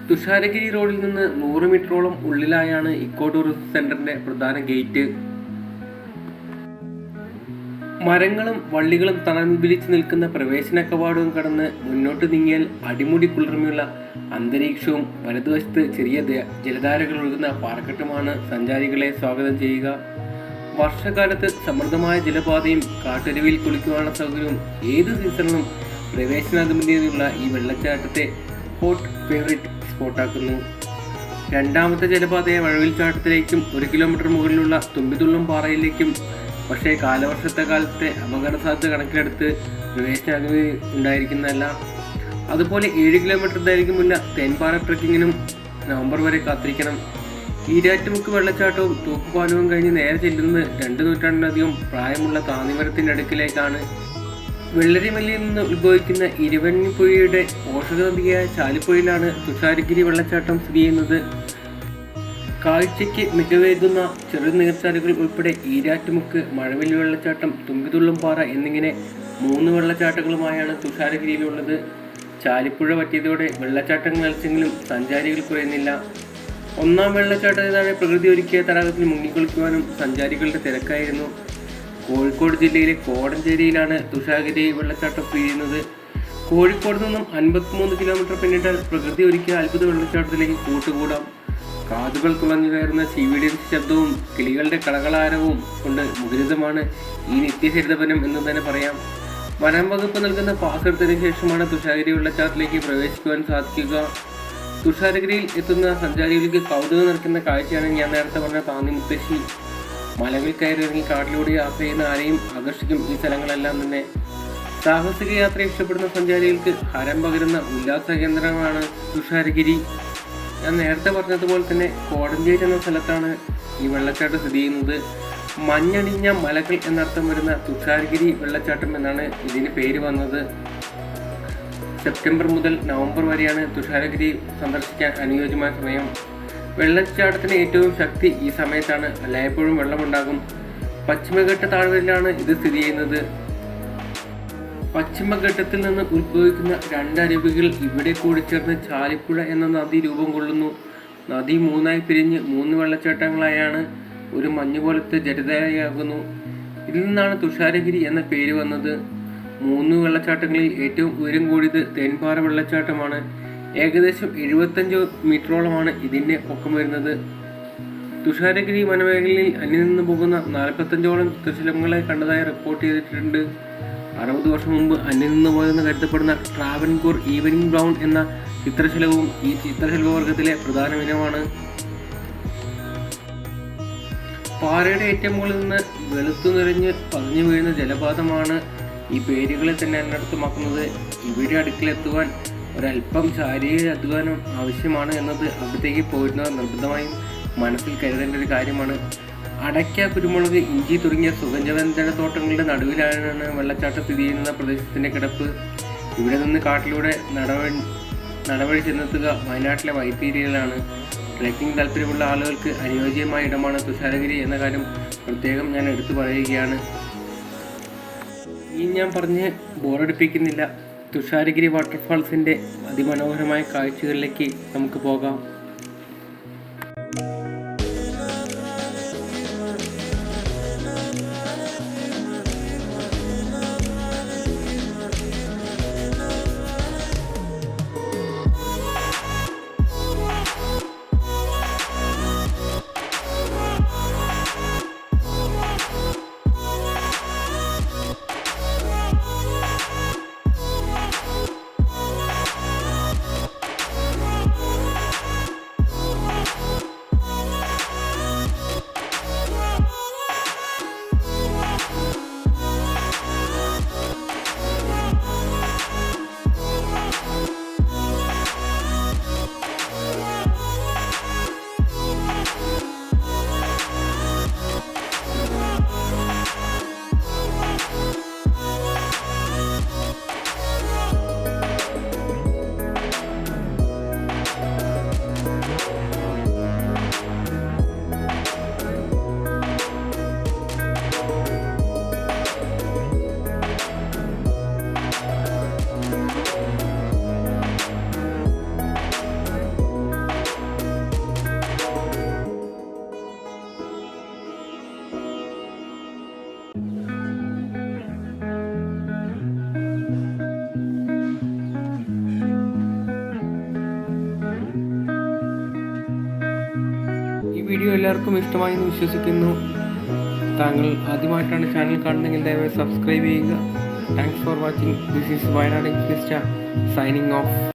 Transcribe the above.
തുഷാരഗിരി റോഡിൽ നിന്ന് 100 മീറ്ററോളം ഉള്ളിലായാണ് ഇക്കോ ടൂറിസം സെന്ററിന്റെ പ്രധാന ഗേറ്റ്. മരങ്ങളും വള്ളികളും തണൽ വിരിച്ചു നിൽക്കുന്ന പ്രവേശന കവാടവും കടന്ന് മുന്നോട്ട് നീങ്ങിയാൽ അടിമുടി കുളിർമയുള്ള അന്തരീക്ഷവും വലതുവശത്ത് ചെറിയ ജലധാരകൾ ഒഴുകുന്ന പാറക്കെട്ടുമാണ് സഞ്ചാരികളെ സ്വാഗതം ചെയ്യുക. വർഷകാലത്ത് സമൃദ്ധമായ ജലപാതയും കാട്ടരുവിയിൽ കുളിക്കുവാനുള്ള സൗകര്യവും ഏത് സീസണിലും പ്രവേശനാനുമതിയുള്ള ഈ വെള്ളച്ചാട്ടത്തെ ഹോട്ട് ഫേവറേറ്റ് സ്പോട്ടാക്കുന്നു. രണ്ടാമത്തെ ജലപാതയെ വഴവിൽച്ചാട്ടത്തിലേക്കും 1 കിലോമീറ്റർ മുകളിലുള്ള തുമ്പിതുള്ളും പാറയിലേക്കും. പക്ഷേ കാലവർഷത്തെ കാലത്തെ അപകട സാധ്യത കണക്കിലെടുത്ത് പ്രവേശനാനുമതി ഉണ്ടായിരിക്കുന്നതല്ല. അതുപോലെ 7 കിലോമീറ്റർ ദൈർഘ്യമുള്ള തേൻപാറ ട്രക്കിങ്ങിനും നവംബർ വരെ കാത്തിരിക്കണം. ഈരാറ്റുമുക്ക് വെള്ളച്ചാട്ടവും തൂക്കുപാലവും കഴിഞ്ഞ് നേരെ ചെല്ലുന്നത് 2 നൂറ്റാണ്ടിലധികം പ്രായമുള്ള താന്നിമരത്തിൻ്റെ അടുക്കിലേക്കാണ്. വെള്ളരിമലയിൽ നിന്ന് ഉത്ഭവിക്കുന്ന ഇരുവൻപുഴയുടെ പോഷകനദിയായ ചാലിപ്പുഴയിലാണ് തുഷാരഗിരി വെള്ളച്ചാട്ടം സ്ഥിതി ചെയ്യുന്നത്. കാഴ്ചയ്ക്ക് മികവേകുന്ന ചെറുനീർച്ചാലുകൾ ഉൾപ്പെടെ ഈരാറ്റുമുക്ക്, മഴവിൽ വെള്ളച്ചാട്ടം, തുമ്പിതുള്ളും പാറ എന്നിങ്ങനെ 3 വെള്ളച്ചാട്ടങ്ങളുമായാണ് തുഷാരഗിരിയിലുള്ളത്. ചാലിപ്പുഴ പറ്റിയതോടെ വെള്ളച്ചാട്ടങ്ങൾ നിലച്ചെങ്കിലും സഞ്ചാരികൾ കുറയുന്നില്ല. 1ാം വെള്ളച്ചാട്ടത്തിനാണ് പ്രകൃതി ഒരുക്കിയ തടാകത്തിൽ മുങ്ങിക്കുളിക്കുവാനും സഞ്ചാരികളുടെ തിരക്കായിരുന്നു. കോഴിക്കോട് ജില്ലയിലെ കോടഞ്ചേരിയിലാണ് തുഷാരഗിരി വെള്ളച്ചാട്ടം സ്ഥിതി ചെയ്യുന്നത്. കോഴിക്കോട് നിന്നും 53 കിലോമീറ്റർ പിന്നിട്ടാൽ പ്രകൃതി ഒരുക്കിയ അത്ഭുത വെള്ളച്ചാട്ടത്തിലേക്ക് കൂട്ടുകൂടാം. കാതുകൾ തുളഞ്ഞു കയറുന്ന ചീവിടിയുടെ ശബ്ദവും കിളികളുടെ കളകളാരവും കൊണ്ട് മുഖരിതമാണ് ഈ നിത്യഹരിതവനം എന്ന് തന്നെ പറയാം. വനം വകുപ്പ് നൽകുന്ന പാസ് എടുത്തതിനു ശേഷമാണ് തുഷാരഗിരി വെള്ളച്ചാട്ടത്തിലേക്ക് പ്രവേശിക്കുവാൻ സാധിക്കുക. തുഷാരഗിരിയിൽ എത്തുന്ന സഞ്ചാരികൾക്ക് കൗതുകം നിറയ്ക്കുന്ന കാഴ്ചയാണ് ഞാൻ നേരത്തെ പറഞ്ഞ താന്നി മുത്തശ്ശി. മലകൾ കയറിയിറങ്ങി കാട്ടിലൂടെ യാത്ര ചെയ്യുന്ന ആരെയും ആകർഷിക്കും ഈ സ്ഥലങ്ങളെല്ലാം തന്നെ. സാഹസിക യാത്ര ഇഷ്ടപ്പെടുന്ന സഞ്ചാരികൾക്ക് ഹരം പകരുന്ന ഉല്ലാസ കേന്ദ്രമാണ് തുഷാരഗിരി. ഞാൻ നേരത്തെ പറഞ്ഞതുപോലെ തന്നെ കോടഞ്ചേരി എന്ന സ്ഥലത്താണ് ഈ വെള്ളച്ചാട്ടം സ്ഥിതി ചെയ്യുന്നത്. മഞ്ഞണിഞ്ഞ മലകൾ എന്നർത്ഥം വരുന്ന തുഷാരഗിരി വെള്ളച്ചാട്ടം എന്നാണ് ഇതിന് പേര് വന്നത്. സെപ്റ്റംബർ മുതൽ നവംബർ വരെയാണ് തുഷാരഗിരി സന്ദർശിക്കാൻ അനുയോജ്യമായ സമയം. വെള്ളച്ചാട്ടത്തിന് ഏറ്റവും ശക്തി ഈ സമയത്താണ്. എല്ലായ്പ്പോഴും വെള്ളമുണ്ടാകും. പശ്ചിമഘട്ട താഴ്വരയിലാണ് ഇത് സ്ഥിതി ചെയ്യുന്നത്. പശ്ചിമഘട്ടത്തിൽ നിന്ന് ഉത്ഭവിക്കുന്ന 2 അരുവികൾ ഇവിടെ കൂടിച്ചേർന്ന് ചാലിപ്പുഴ എന്ന നദി രൂപം കൊള്ളുന്നു. നദി 3ആയി പിരിഞ്ഞ് 3 വെള്ളച്ചാട്ടങ്ങളായാണ് ഒരു മഞ്ഞുപോലത്തെ ജലധാരയാകുന്നു. ഇതിൽ നിന്നാണ് തുഷാരഗിരി എന്ന പേര് വന്നത്. 3 വെള്ളച്ചാട്ടങ്ങളിൽ ഏറ്റവും ഉയരം കൂടിയത് തേൻപാറ വെള്ളച്ചാട്ടമാണ്. ഏകദേശം 75 മീറ്ററോളമാണ് ഇതിൻ്റെ പൊക്കം വരുന്നത്. തുഷാരഗിരി വനമേഖലയിൽ അന്യനിന്ന് പോകുന്ന 45ഓളം ചിത്രശലഭങ്ങളെ കണ്ടതായി റിപ്പോർട്ട് ചെയ്തിട്ടുണ്ട്. 60 വർഷം മുമ്പ് അന്യനിന്ന് പോയെന്ന് കരുതപ്പെടുന്ന ട്രാവൻകൂർ ഈവനിംഗ് ബ്രൗൺ എന്ന ചിത്രശലഭവും ഈ ചിത്രശലഭവർഗത്തിലെ പ്രധാന ഇനമാണ്. പാറയുടെ ഏറ്റവും മുകളിൽ നിന്ന് വെളുത്തു നിറഞ്ഞ് പതിഞ്ഞു വീഴുന്ന ജലപാതമാണ് ഈ പേരുകളെ തന്നെ അനർത്ഥമാക്കുന്നത്. ഇവിടെ അടുക്കിലെത്തുവാൻ ഒരല്പം ശാരീരിക അധ്വാനം ആവശ്യമാണ് എന്നത് അവിടത്തേക്ക് പോയിരുന്നവർ നിർബന്ധമായും മനസ്സിൽ കരുതേണ്ട ഒരു കാര്യമാണ്. അടയ്ക്ക, കുരുമുളക്, ഇഞ്ചി തുടങ്ങിയ സുഗന്ധവ്യഞ്ജന തോട്ടങ്ങളുടെ നടുവിലാണ് വെള്ളച്ചാട്ടം സ്ഥിതി ചെയ്യുന്ന പ്രദേശത്തിൻ്റെ കിടപ്പ്. ഇവിടെ നിന്ന് കാട്ടിലൂടെ നടവഴി ചെന്നെത്തുക വയനാട്ടിലെ വൈത്തിരിയിലാണ്. ട്രെക്കിംഗ് താല്പര്യമുള്ള ആളുകൾക്ക് അനുയോജ്യമായ ഇടമാണ് തുഷാരഗിരി എന്ന കാര്യം പ്രത്യേകം ഞാൻ എടുത്തു പറയുകയാണ്. ഈ ഞാൻ പറഞ്ഞ് ബോറടിപ്പിക്കുന്നില്ല. തുഷാരഗിരി വാട്ടർഫാൾസിൻ്റെ അതിമനോഹരമായ കാഴ്ചകളിലേക്ക് നമുക്ക് പോകാം. ഈ വീഡിയോ എല്ലാവർക്കും ഇഷ്ടമായി എന്ന് വിശ്വസിക്കുന്നു. താങ്കൾ ആദ്യമായിട്ടാണ് ചാനൽ കാണുന്നതെങ്കിൽ ദയവായി സബ്സ്ക്രൈബ് ചെയ്യുക. Thanks for watching. This is Wayanad ഇൻഫ്ലിസ്റ്റ സൈനിങ് ഓഫ്.